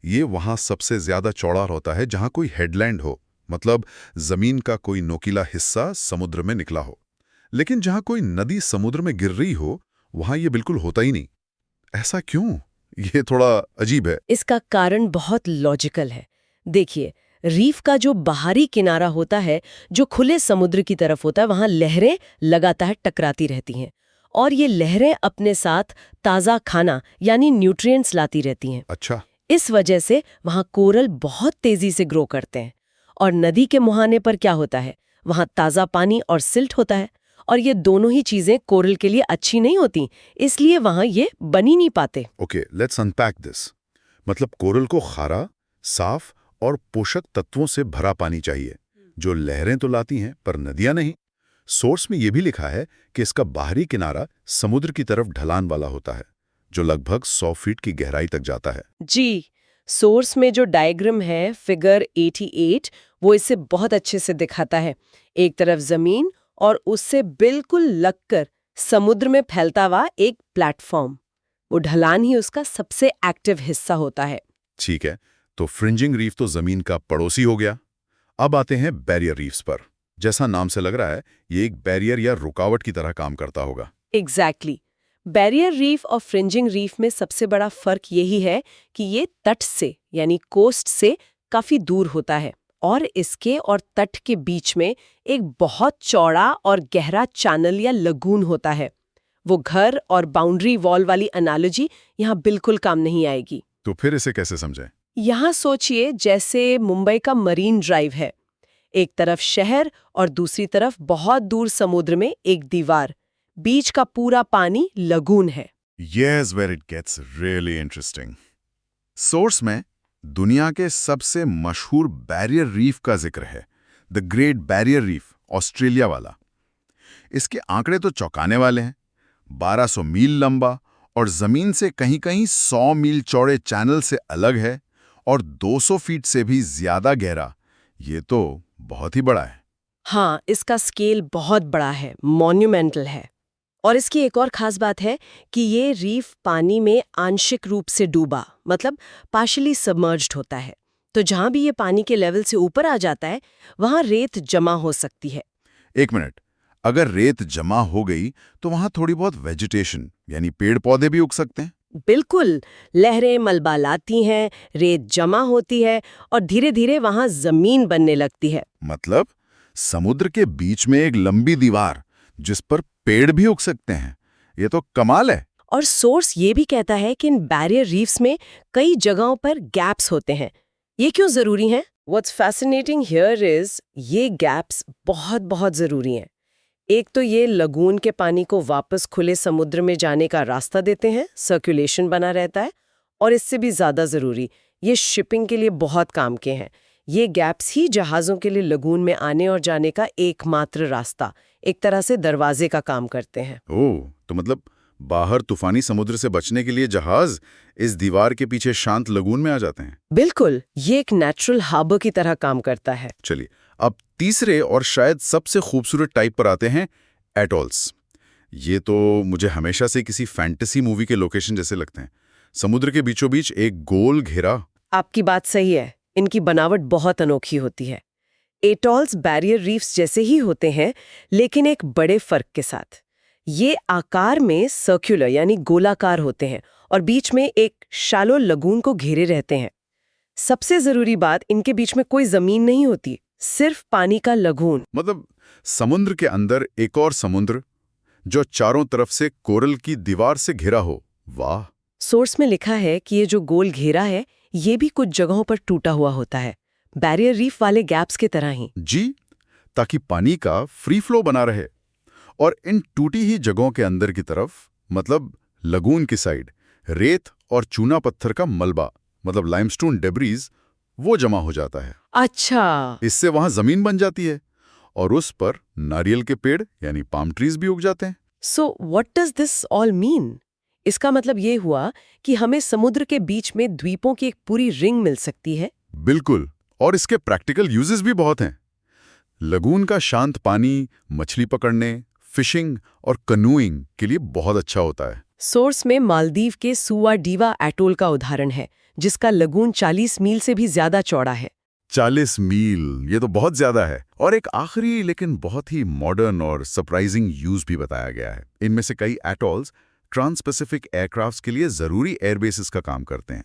ये वहां सबसे ज्यादा चौड़ा होता है जहां कोई हेडलैंड हो, मतलब जमीन का कोई नोकीला हिस्सा समुद्र में निकला हो। लेकिन जहां कोई नदी समुद्र में गिर रही हो, वहां ये बिल्कुल होता ही नहीं। ऐसा क्यों? ये थोड़ा अजीब है। इसका कारण बहुत लॉजिकल है। देखिए, रीफ का जो बाहरी किनारा होता है, जो खुले समुद्र की तरफ होता है, वहां लहरें लगातार टकराती रहती हैं और ये लहरें अपने साथ ताज़ा खाना यानी न्यूट्रिएंट्स लाती रहती हैं। अच्छा। इस वजह से वहां कोरल बहुत तेजी से ग्रो करते हैं। और नदी के मुहाने पर क्या होता है? वहां ताज़ा पानी और सिल्ट होता है, और ये दोनों ही चीजें कोरल के लिए अच्छी नहीं होती, इसलिए वहां ये बन ही नहीं पाते। Okay, let's unpack this. मतलब कोरल को खारा, साफ और पोषक तत्वों से भरा पानी चाहिए, जो लहरें तो लाती हैं पर नदियां नहीं। सोर्स में यह भी लिखा है कि इसका बाहरी किनारा समुद्र की तरफ ढलान वाला होता है, जो लगभग 100 फीट की गहराई तक जाता है। जी, सोर्स में जो डायग्राम है फिगर 88, वो इसे बहुत अच्छे से दिखाता है। एक तरफ जमीन और उससे बिल्कुल लगकर समुद्र में फैलता हुआ एक प्लेटफॉर्म, वो ढलान ही उसका सबसे एक्टिव हिस्सा होता है। ठीक है, तो फ्रिंजिंग रीफ तो जमीन का पड़ोसी हो गया। अब आते हैं बैरियर रीफ्स पर। जैसा नाम से लग रहा है, ये एक बैरियर या रुकावट की तरह काम करता होगा। एग्जैक्टली। बैरियर रीफ और फ्रिंजिंग रीफ में सबसे बड़ा फर्क यही है कि ये तट से यानी कोस्ट से काफी दूर होता है और इसके और तट के बीच में एक बहुत चौड़ा और गहरा चैनल या लगून होता है। वो घर और बाउंड्री वॉल वाली एनालॉजी यहाँ बिल्कुल काम नहीं आएगी। तो फिर इसे कैसे समझें? यहाँ सोचिए जैसे मुंबई का मरीन ड्राइव है। एक तरफ शहर और दूसरी तरफ बहुत दूर समुद्र में एक दीवार, बीच का पूरा पानी लगून है। Yes, where it gets really interesting. Source में दुनिया के सबसे मशहूर बैरियर रीफ का जिक्र है, the great barrier reef, Australia वाला। इसके आंकड़े तो चौंकाने वाले हैं। 1200 मील लंबा और जमीन से कहीं-कहीं 100 मील चौड़े चैनल से अलग है और 200 फीट से भी ज्यादा गहरा। ये तो बहुत ही बड़ा है। हाँ, इसका स्केल बहुत बड़ा है, मॉन्यूमेंटल है। और इसकी एक और खास बात है कि ये रीफ पानी में आंशिक रूप से डूबा मतलब पार्शियली सबमर्ज्ड होता है। तो जहां भी ये पानी के लेवल से ऊपर आ जाता है, वहां रेत जमा हो सकती है। एक मिनट, अगर रेत जमा हो गई तो वहां थोड़ी बहुत वेजिटेशन यानी पेड़ पौधे भी उग सकते हैं? बिल्कुल, लहरें मलबा लाती हैं, रेत जमा होती है और धीरे धीरे वहां जमीन बनने लगती है। मतलब समुद्र के बीच में एक लंबी दीवार जिस पर पेड़ भी उग सकते हैं। ये तो कमाल है। और सोर्स ये भी कहता है कि इन बैरियर रीफ्स में कई जगहों पर गैप्स होते हैं। ये क्यों जरूरी हैं? What's fascinating here is ये गैप्स बहुत बहुत जरूरी हैं। एक तो ये लगून के पानी को वापस खुले समुद्र में जाने का रास्ता देते हैं, सर्कुलेशन बना रहता है, और इससे भी ज्यादा जरूरी, ये शिपिंग के लिए बहुत काम के हैं। ये गैप्स ही जहाजों के लिए लगून में आने और जाने का एकमात्र रास्ता, एक तरह से दरवाजे का काम करते हैं। ओह, तो मतलब बाहर तूफानी समुद्र से बचने के लिए जहाज इस दीवार के पीछे शांत लगून में आ जाते हैं। बिल्कुल, ये एक नेचुरल हार्बर की तरह काम करता है। चलिए, अब तीसरे और शायद सबसे खूबसूरत टाइप पर आते हैं, एटॉल्स। ये तो मुझे हमेशा से किसी फैंटेसी मूवी के लोकेशन जैसे लगते हैं। समुद्र के बीचों बीच एक गोल घेरा। आपकी बात सही है, इनकी बनावट बहुत अनोखी होती है। एटॉल्स बैरियर रीफ्स जैसे ही होते हैं, लेकिन एक बड़े फर्क के साथ। ये आकार में सर्कुलर यानी गोलाकार होते हैं और बीच में एक शैलो लगून को घेरे रहते हैं। सबसे जरूरी बात, इनके बीच में कोई जमीन नहीं होती, सिर्फ पानी का लगून। मतलब समुद्र के अंदर एक और समुद्र जो चारों तरफ से कोरल की दीवार से घिरा हो। वाह! सोर्स में लिखा है कि ये जो गोल घेरा है, ये भी कुछ जगहों पर टूटा हुआ होता है, बैरियर रीफ वाले गैप्स की तरह ही। जी, ताकि पानी का फ्री फ्लो बना रहे। और इन टूटी ही जगहों के अंदर की तरफ, मतलब लगून की साइड, रेत और चूना पत्थर का मलबा, मतलब लाइमस्टोन डेब्रीज, वो जमा हो जाता है। अच्छा, इससे वहां जमीन बन जाती है और उस पर नारियल के पेड़ यानी पाम ट्रीज भी उग जाते हैं। So what does this all mean? इसका मतलब ये हुआ कि हमें समुद्र के बीच में द्वीपों की एक पूरी रिंग मिल सकती है। बिल्कुल, और इसके प्रैक्टिकल यूजेस भी बहुत हैं। लगून का शांत पानी मछली पकड़ने, फिशिंग और कनूइंग के लिए बहुत अच्छा होता है। सोर्स में मालदीव के सुआ डीवा एटोल का उदाहरण है, जिसका लगून 40 मील से भी ज्यादा चौड़ा है। 40 मील, ये तो बहुत ज्यादा है। और एक आखिरी लेकिन बहुत ही मॉडर्न और सरप्राइजिंग यूज भी बताया गया है। इनमें से कई एटॉल्स ट्रांस पैसिफिक एयरक्राफ्ट्स के लिए जरूरी एयरबेसिस का काम करते हैं।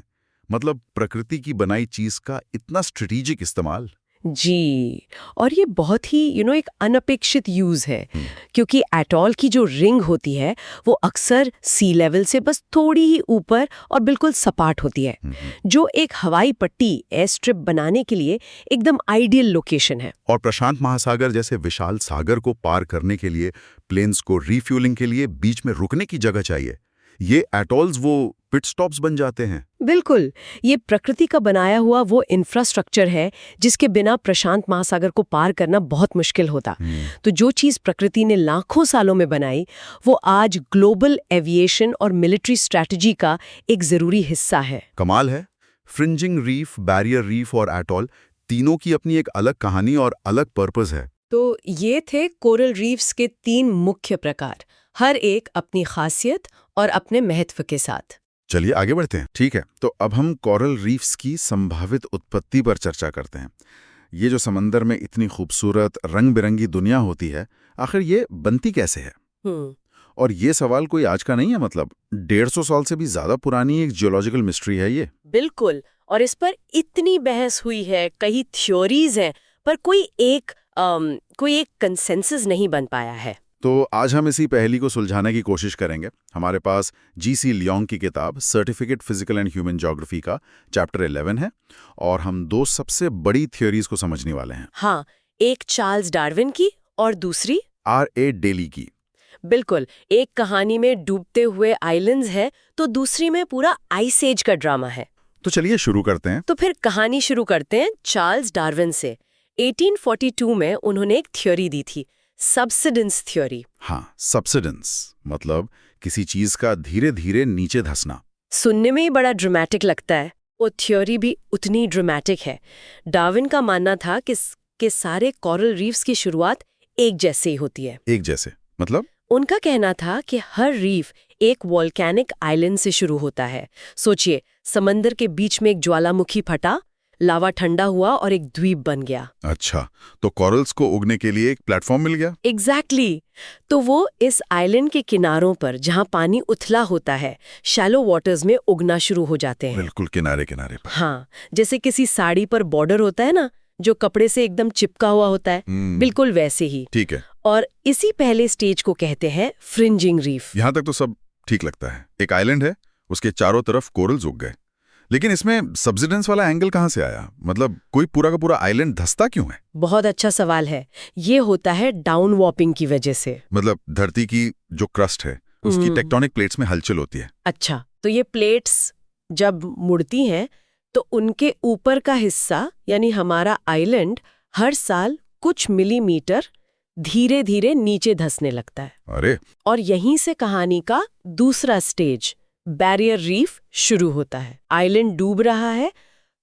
मतलब प्रकृति की बनाई चीज का इतना स्ट्रेटेजिक इस्तेमाल। जी, और ये बहुत ही एक अनपेक्षित यूज है, क्योंकि एटॉल की जो रिंग होती है वो अक्सर सी लेवल से बस थोड़ी ही ऊपर और बिल्कुल सपाट होती है, जो एक हवाई पट्टी एयर स्ट्रिप बनाने के लिए एकदम आइडियल लोकेशन है। और प्रशांत महासागर जैसे विशाल सागर को पार करने के लिए प्लेन्स को रिफ्यूलिंग के लिए बीच में रुकने की जगह चाहिए। ये एटॉल्स वो पिट स्टॉप्स बन जाते हैं। बिल्कुल, ये प्रकृति का बनाया हुआ वो इंफ्रास्ट्रक्चर है जिसके बिना प्रशांत महासागर को पार करना बहुत मुश्किल होता। तो जो चीज प्रकृति ने लाखों सालों में बनाई, वो आज ग्लोबल एविएशन और मिलिट्री स्ट्रैटेजी का एक जरूरी हिस्सा है। कमाल है। फ्रिंजिंग रीफ, बैरियर रीफ और एटॉल, तीनों की अपनी एक अलग कहानी और अलग पर्पस है। तो ये थे कोरल रीफ्स के 3 मुख्य प्रकार, हर एक अपनी खासियत और अपने महत्व के साथ। चलिए आगे बढ़ते हैं। ठीक है, तो अब हम कोरल रीफ्स की संभावित उत्पत्ति पर चर्चा करते हैं। ये जो समंदर में इतनी खूबसूरत रंग बिरंगी दुनिया होती है, आखिर ये बनती कैसे है? और ये सवाल कोई आज का नहीं है। मतलब 150 साल से भी ज्यादा पुरानी एक जियोलॉजिकल मिस्ट्री है ये। बिल्कुल, और इस पर इतनी बहस हुई है, कई थ्योरीज हैं, पर कोई एक कंसेंसस नहीं बन पाया है। तो आज हम इसी पहेली को सुलझाने की कोशिश करेंगे। हमारे पास जी.सी. लियोंग की किताब certificate physical and human geography का चैप्टर 11 है, और हम 2 सबसे बड़ी थ्योरीज को समझने वाले हैं। हाँ, एक चार्ल्स डार्विन की और दूसरी R.A. डेली की। बिल्कुल, एक कहानी में डूबते हुए आइलैंड्स है, तो दूसरी में पूरा आइस एज का ड्रामा है। तो चलिए शुरू करते हैं। तो फिर कहानी शुरू करते हैं चार्ल्स डार्विन से। 1842 में उन्होंने एक थ्योरी दी थी, सबसिडेंस थ्योरी। हाँ, सबसिडेंस मतलब किसी चीज का धीरे धीरे नीचे धंसना। सुनने में ही बड़ा ड्रामेटिक लगता है, वो थ्योरी भी उतनी ड्रामेटिक है। डार्विन का मानना था कि सारे कोरल रीफ्स की शुरुआत एक जैसे ही होती है। एक जैसे मतलब? उनका कहना था कि हर रीफ एक वोल्केनिक आइलैंड से शुरू होता है। सोचिए, समंदर के बीच में एक ज्वालामुखी फटा, लावा ठंडा हुआ और एक द्वीप बन गया। अच्छा, तो कॉरल्स को उगने के लिए एक प्लेटफॉर्म मिल गया। एग्जैक्टली तो वो इस आइलैंड के किनारों पर जहां पानी उथला होता है, शैलो वाटर्स में उगना शुरू हो जाते हैं। बिल्कुल किनारे किनारे पर। हाँ, जैसे किसी साड़ी पर बॉर्डर होता है ना, जो कपड़े से एकदम चिपका हुआ होता है, बिल्कुल वैसे ही। ठीक है। और इसी पहले स्टेज को कहते हैं फ्रिंजिंग रीफ। यहाँ तक तो सब ठीक लगता है। एक आइलैंड है, उसके चारों तरफ कोरल्स उग गए, लेकिन इसमें सब्सिडेंस वाला एंगल कहाँ से आया? मतलब कोई पूरा का पूरा आइलैंड धंसता क्यों है? बहुत अच्छा सवाल है। ये होता है डाउन वॉर्पिंग की वजह से। मतलब धरती की जो क्रस्ट है उसकी टेक्टोनिक प्लेट्स में हलचल होती है। अच्छा, तो ये प्लेट्स जब मुड़ती हैं तो उनके ऊपर का हिस्सा यानी हमारा आइलैंड हर साल कुछ मिलीमीटर धीरे धीरे नीचे धंसने लगता है। अरे, और यहीं से कहानी का दूसरा स्टेज बैरियर रीफ शुरू होता है। आइलैंड डूब रहा है,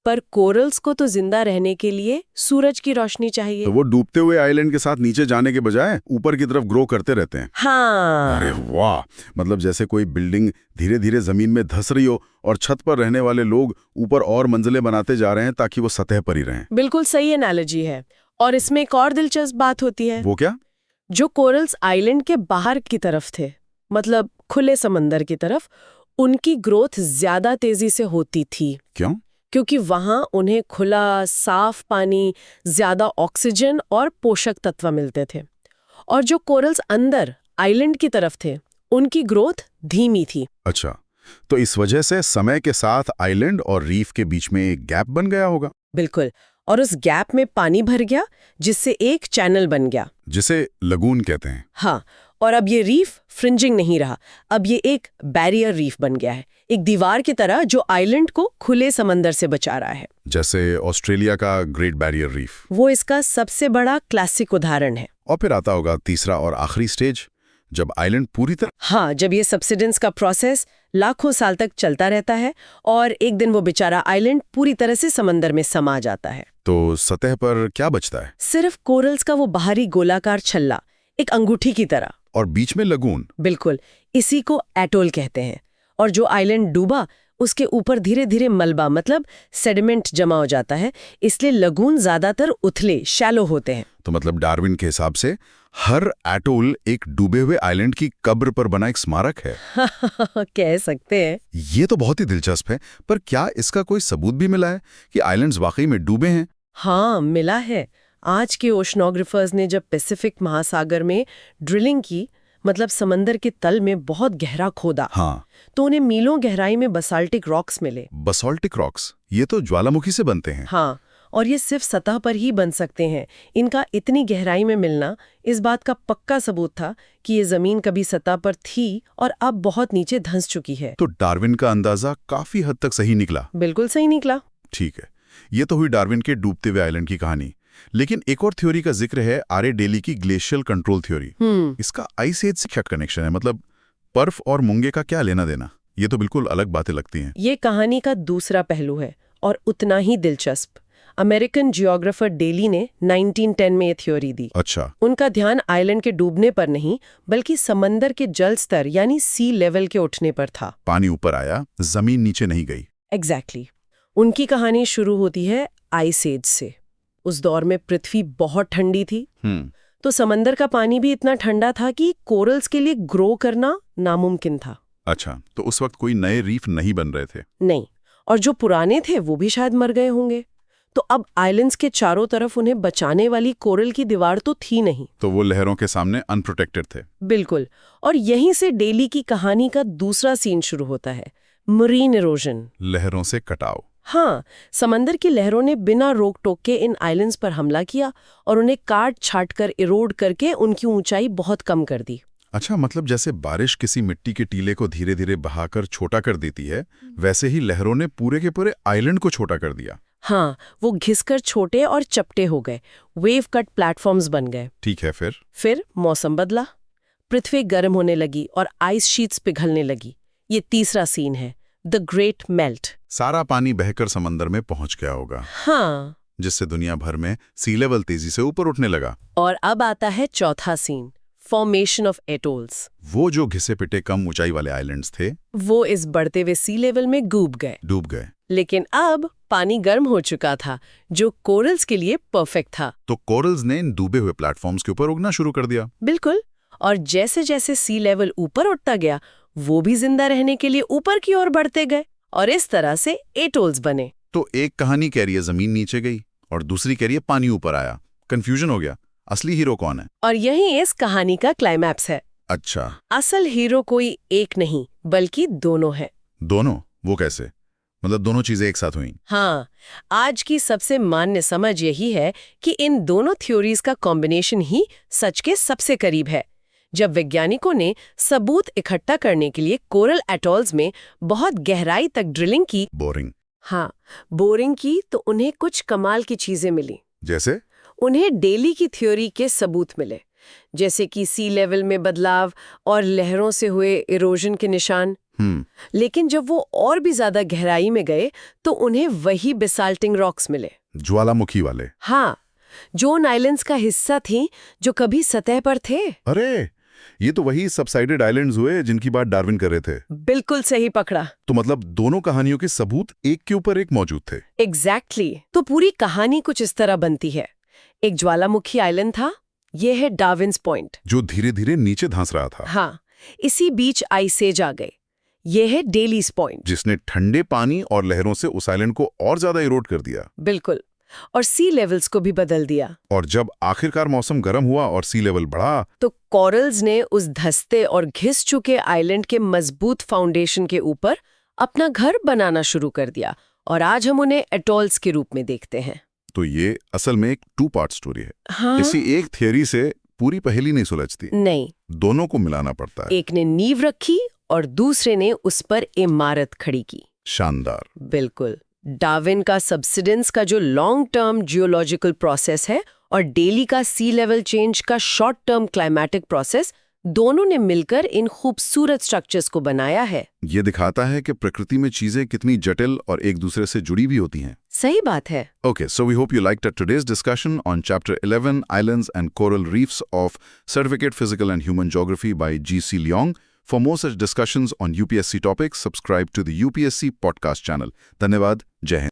पर कोरल्स को तो जिंदा रहने के लिए सूरज की रोशनी चाहिए। तो वो डूबते हुए आइलैंड के साथ नीचे जाने के बजाय ऊपर की तरफ ग्रो करते रहते हैं। हाँ। अरे वाह, मतलब जैसे कोई बिल्डिंग धीरे धीरे जमीन में धंस रही हो और छत पर रहने वाले लोग ऊपर और मंजिलें बनाते जा रहे हैं ताकि वो सतह पर ही रहें। बिल्कुल सही एनालॉजी है। और इसमें एक और दिलचस्प बात होती है। वो क्या? जो कोरल्स आइलैंड के बाहर की तरफ थे, मतलब खुले समंदर की तरफ, उनकी ग्रोथ ज्यादा तेजी से होती थी। क्यों? क्योंकि वहां उन्हें खुला साफ पानी, ज्यादा ऑक्सीजन और पोषक तत्व मिलते थे। और जो कोरल्स अंदर आइलैंड की तरफ थे, उनकी ग्रोथ धीमी थी। अच्छा, तो इस वजह से समय के साथ आइलैंड और रीफ के बीच में एक गैप बन गया होगा। बिल्कुल, और उस गैप में पानी भर गया, जिससे एक चैनल बन गया, जिसे लगून कहते हैं। हाँ, और अब ये रीफ फ्रिंजिंग नहीं रहा, अब ये एक बैरियर रीफ बन गया है, एक दीवार की तरह जो आइलैंड को खुले समंदर से बचा रहा है। जैसे ऑस्ट्रेलिया का ग्रेट बैरियर रीफ। वो इसका सबसे बड़ा क्लासिक उदाहरण है। और फिर आता होगा तीसरा और आखिरी स्टेज, जब आइलैंड पूरी तरह। हाँ, जब ये सब्सिडेंस का प्रोसेस लाखों साल तक चलता रहता है और एक दिन वो बेचारा आइलैंड पूरी तरह से समंदर में समा जाता है। तो सतह पर क्या बचता है? सिर्फ कोरल्स का वो बाहरी गोलाकार छल्ला, एक अंगूठी की तरह। और बीच में लगून। बिल्कुल, इसी को एटोल कहते हैं। और जो आइलैंड डूबा, उसके ऊपर धीरे धीरे मलबा मतलब सेडिमेंट जमा हो जाता है, इसलिए लगून ज्यादातर उथले शैलो होते हैं। तो मतलब डार्विन के हिसाब से हर एटोल एक डूबे हुए आइलैंड की कब्र पर बना एक स्मारक है। कह सकते हैं। ये तो बहुत ही दिलचस्प है, पर क्या इसका कोई सबूत भी मिला है कि आइलैंड्स वाकई में डूबे हैं? हाँ, मिला है। आज के ओशनोग्राफर्स ने जब पैसिफिक महासागर में ड्रिलिंग की, मतलब समंदर के तल में बहुत गहरा खोदा, हाँ, तो उन्हें मीलों गहराई में बसाल्टिक रॉक्स मिले। बसाल्टिक रॉक्स, ये तो ज्वालामुखी से बनते हैं। हाँ, और ये सिर्फ सतह पर ही बन सकते हैं। इनका इतनी गहराई में मिलना इस बात का पक्का सबूत था कि ये जमीन कभी सतह पर थी और अब बहुत नीचे धंस चुकी है। तो डार्विन का अंदाजा काफी हद तक सही निकला। बिल्कुल सही निकला। ठीक है, ये तो हुई डार्विन के डूबते हुए आइलैंड की कहानी। लेकिन एक और थ्योरी का जिक्र है, आर ए डेली की ग्लेशियल कंट्रोल थ्योरी। इसका आइस एज से क्या कनेक्शन है? मतलब बर्फ और मूंगे का क्या लेना देना? ये तो बिल्कुल अलग बातें लगती हैं। ये कहानी का दूसरा पहलू है और उतना ही दिलचस्प। अमेरिकन जियोग्राफर डेली ने 1910 में ये थ्योरी दी। अच्छा। उनका ध्यान आइलैंड के डूबने पर नहीं, बल्कि समंदर के जल स्तर यानी सी लेवल के उठने पर था। पानी ऊपर आया, जमीन नीचे नहीं गई। एग्जैक्टली। उनकी कहानी शुरू होती है आइस एज से। उस दौर में पृथ्वी बहुत ठंडी थी, तो समंदर का पानी भी इतना ठंडा था कि कोरल्स के लिए ग्रो करना नामुमकिन था। अच्छा, तो उस वक्त कोई नए रीफ नहीं बन रहे थे? नहीं, और जो पुराने थे वो भी शायद मर गए होंगे। तो अब आइलैंड्स के चारों तरफ उन्हें बचाने वाली कोरल की दीवार तो थी नहीं। तो वो लहरों के सामने अनप्रोटेक्टेड थे। बिल्कुल। और यहीं से डेली की कहानी का दूसरा सीन शुरू होता है, मरीन इरोजन, लहरों से कटाव। हाँ, समंदर की लहरों ने बिना रोक टोक के इन आइलैंड्स पर हमला किया और उन्हें काट छाट कर इरोड करके उनकी ऊंचाई बहुत कम कर दी। अच्छा, मतलब जैसे बारिश किसी मिट्टी के टीले को धीरे धीरे बहाकर छोटा कर देती है, वैसे ही लहरों ने पूरे के पूरे आइलैंड को छोटा कर दिया। हाँ, वो घिसकर छोटे और चपटे हो गए, वेव कट प्लेटफॉर्म्स बन गए। ठीक है, फिर मौसम बदला, पृथ्वी गर्म होने लगी और आइस शीट्स पिघलने लगी। ये तीसरा सीन है, द ग्रेट मेल्ट। सारा पानी बहकर समंदर में पहुंच गया होगा। हाँ, जिससे दुनिया भर में सी लेवल तेजी से ऊपर उठने लगा। और अब आता है चौथा सीन, फॉर्मेशन ऑफ एटोल्स। वो जो घिसे पिटे कम ऊंचाई वाले आइलैंड्स थे, वो इस बढ़ते हुए सी लेवल में डूब गए। लेकिन अब पानी गर्म हो चुका था, जो कोरल्स के लिए परफेक्ट था। तो कोरल्स ने इन डूबे हुए प्लेटफॉर्म्स के ऊपर उगना शुरू कर दिया। बिल्कुल। और जैसे जैसे सी लेवल ऊपर उठता गया, वो भी जिंदा रहने के लिए ऊपर की ओर बढ़ते गए और इस तरह से एटोल्स बने। तो एक कहानी कह रही है जमीन नीचे गई और दूसरी कह रही है पानी ऊपर आया। कंफ्यूजन हो गया, असली हीरो कौन है? और यही इस कहानी का क्लाइमैक्स है। अच्छा, असल हीरो कोई एक नहीं, बल्कि दोनों है। दोनों? वो कैसे? मतलब दोनों चीजें एक साथ हुई? हाँ, आज की सबसे मान्य समझ यही है कि इन दोनों थ्योरीज का कॉम्बिनेशन ही सच के सबसे करीब है। जब वैज्ञानिकों ने सबूत इकट्ठा करने के लिए कोरल एटॉल्स में बहुत गहराई तक ड्रिलिंग की, बोरिंग की, तो उन्हें कुछ कमाल की चीजें मिली। जैसे? उन्हें डेली की थ्योरी के सबूत मिले, जैसे कि सी लेवल में बदलाव और लहरों से हुए इरोजन के निशान। लेकिन जब वो और भी ज्यादा गहराई में गए तो उन्हें वही बेसाल्टिंग रॉक्स मिले, ज्वालामुखी वाले। हाँ, जो उन आइलैंड्स का हिस्सा थी जो कभी सतह पर थे। अरे, ये तो वही सबसाइडेड आइलैंड्स हुए जिनकी बात डार्विन कर रहे थे। बिल्कुल सही पकड़ा। तो मतलब दोनों कहानियों के सबूत एक के ऊपर एक मौजूद थे। एग्जैक्टली। तो पूरी कहानी कुछ इस तरह बनती है। एक ज्वालामुखी आइलैंड था, ये है डार्विन्स पॉइंट, जो धीरे धीरे नीचे धंस रहा था। हाँ, इसी बीच आइस एज आ गई, ये है डेलीज पॉइंट, जिसने ठंडे पानी और लहरों से उस आइलैंड को और ज्यादा इरोड कर दिया। बिल्कुल, और सी लेवल्स को भी बदल दिया। और जब आखिरकार मौसम गर्म हुआ और सी लेवल बढ़ा, तो कोरल्स ने उस धंसते और घिस चुके आइलैंड के मजबूत फाउंडेशन के ऊपर अपना घर बनाना शुरू कर दिया, और आज हम उन्हें एटॉल्स के रूप में देखते हैं। तो ये असल में एक 2 पार्ट स्टोरी है। हाँ? इसी एक थियरी से पूरी पहेली नहीं सुलझती। नहीं, दोनों को मिलाना पड़ता है। एक ने नींव रखी और दूसरे ने उस पर इमारत खड़ी की। शानदार। बिल्कुल। डार्विन का सब्सिडेंस का जो लॉन्ग टर्म जियोलॉजिकल प्रोसेस है और डेली का सी लेवल चेंज का शॉर्ट टर्म क्लाइमेटिक प्रोसेस, दोनों ने मिलकर इन खूबसूरत स्ट्रक्चर्स को बनाया है। ये दिखाता है कि प्रकृति में चीजें कितनी जटिल और एक दूसरे से जुड़ी भी होती हैं। सही बात है। Okay, so we hope you liked today's discussion on Chapter 11, Islands and Coral Reefs of Certificate Physical and Human Geography by G.C. Leong. For more such discussions on UPSC topics, subscribe to the UPSC podcast channel. धन्यवाद। जय हिंद।